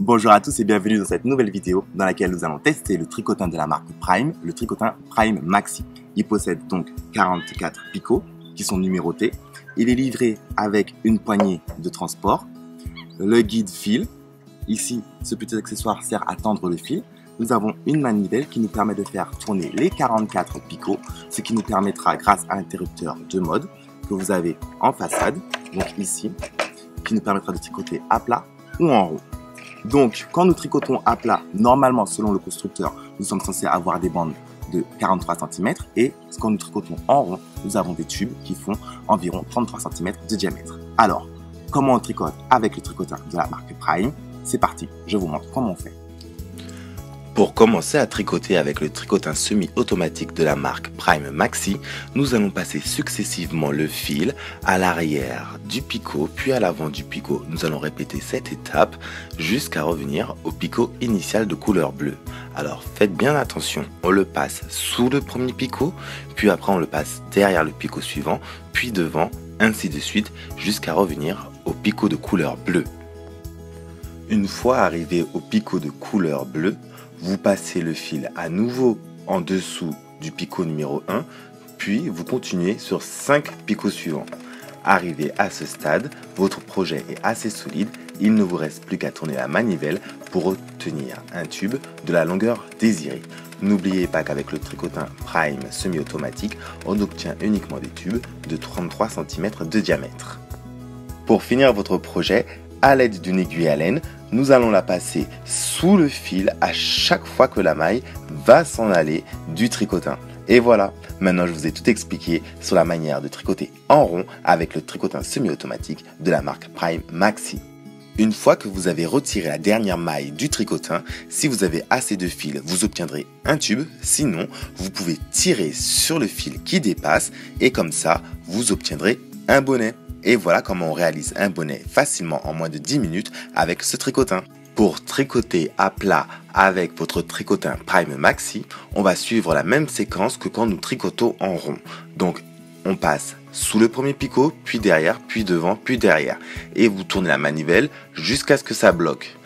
Bonjour à tous et bienvenue dans cette nouvelle vidéo dans laquelle nous allons tester le tricotin de la marque Prime, le tricotin Prime Maxi. Il possède donc 44 picots qui sont numérotés. Il est livré avec une poignée de transport, le guide fil. Ici, ce petit accessoire sert à tendre le fil. Nous avons une manivelle qui nous permet de faire tourner les 44 picots, ce qui nous permettra, grâce à l'interrupteur de mode que vous avez en façade, donc ici, qui nous permettra de tricoter à plat ou en rond. Donc, quand nous tricotons à plat, normalement, selon le constructeur, nous sommes censés avoir des bandes de 43 cm et quand nous tricotons en rond, nous avons des tubes qui font environ 33 cm de diamètre. Alors, comment on tricote avec le tricotin de la marque Prime? C'est parti, je vous montre comment on fait. Pour commencer à tricoter avec le tricotin semi-automatique de la marque Prime Maxi, nous allons passer successivement le fil à l'arrière du picot puis à l'avant du picot. Nous allons répéter cette étape jusqu'à revenir au picot initial de couleur bleue. Alors faites bien attention, on le passe sous le premier picot, puis après on le passe derrière le picot suivant, puis devant, ainsi de suite jusqu'à revenir au picot de couleur bleue. Une fois arrivé au picot de couleur bleue, vous passez le fil à nouveau en dessous du picot numéro 1, puis vous continuez sur 5 picots suivants. Arrivé à ce stade, votre projet est assez solide, il ne vous reste plus qu'à tourner la manivelle pour obtenir un tube de la longueur désirée. N'oubliez pas qu'avec le tricotin Prime semi-automatique, on obtient uniquement des tubes de 33 cm de diamètre. Pour finir votre projet, à l'aide d'une aiguille à laine, nous allons la passer sous le fil à chaque fois que la maille va s'en aller du tricotin. Et voilà, maintenant je vous ai tout expliqué sur la manière de tricoter en rond avec le tricotin semi-automatique de la marque Prime Maxi. Une fois que vous avez retiré la dernière maille du tricotin, si vous avez assez de fil, vous obtiendrez un tube. Sinon, vous pouvez tirer sur le fil qui dépasse et comme ça, vous obtiendrez un bonnet. Et voilà comment on réalise un bonnet facilement en moins de 10 minutes avec ce tricotin. Pour tricoter à plat avec votre tricotin Prime Maxi, on va suivre la même séquence que quand nous tricotons en rond. Donc on passe sous le premier picot, puis derrière, puis devant, puis derrière. Et vous tournez la manivelle jusqu'à ce que ça bloque.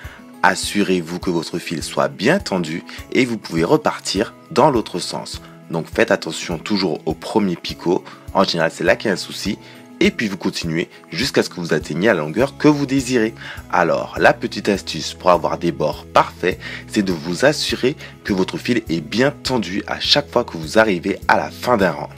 Assurez-vous que votre fil soit bien tendu et vous pouvez repartir dans l'autre sens. Donc faites attention toujours au premier picot, en général c'est là qu'il y a un souci. Et puis vous continuez jusqu'à ce que vous atteigniez la longueur que vous désirez. Alors la petite astuce pour avoir des bords parfaits, c'est de vous assurer que votre fil est bien tendu à chaque fois que vous arrivez à la fin d'un rang.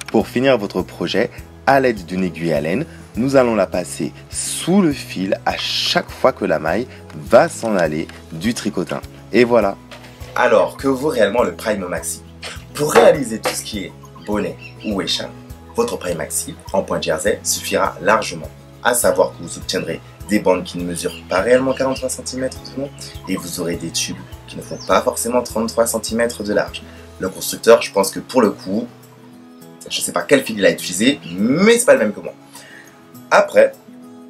Pour finir votre projet, à l'aide d'une aiguille à laine, nous allons la passer sous le fil à chaque fois que la maille va s'en aller du tricotin. Et voilà. Alors, que vaut réellement le Prime Maxi? Pour réaliser tout ce qui est bonnet ou écharpe, votre Prime Maxi en point jersey suffira largement. À savoir que vous obtiendrez des bandes qui ne mesurent pas réellement 43 cm de long et vous aurez des tubes qui ne font pas forcément 33 cm de large. Le constructeur, je pense que pour le coup, je ne sais pas quel fil il a utilisé, mais c'est pas le même que moi. Après,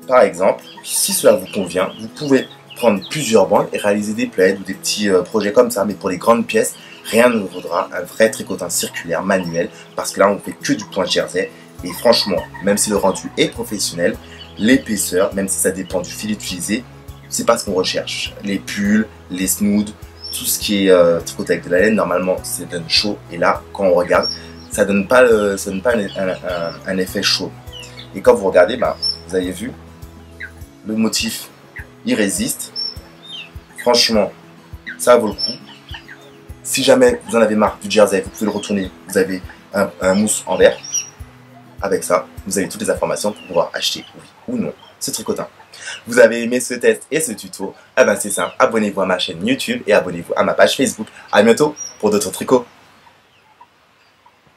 par exemple, si cela vous convient, vous pouvez prendre plusieurs bandes et réaliser des plaids ou des petits projets comme ça, mais pour les grandes pièces, rien ne vaudra un vrai tricotin circulaire manuel parce que là on ne fait que du point jersey et franchement, même si le rendu est professionnel, l'épaisseur, même si ça dépend du fil utilisé, c'est pas ce qu'on recherche. Les pulls, les smooths, tout ce qui est tricoté avec de la laine, normalement ça donne chaud et là quand on regarde, ça donne pas un effet chaud. Et quand vous regardez, vous avez vu, le motif il résiste, franchement ça vaut le coup. Si jamais vous en avez marre du jersey, vous pouvez le retourner, vous avez un mousse en verre. Avec ça, vous avez toutes les informations pour pouvoir acheter, oui ou non, ce tricotin. Vous avez aimé ce test et ce tuto? Eh ben c'est simple, abonnez-vous à ma chaîne YouTube et abonnez-vous à ma page Facebook. A bientôt pour d'autres tricots.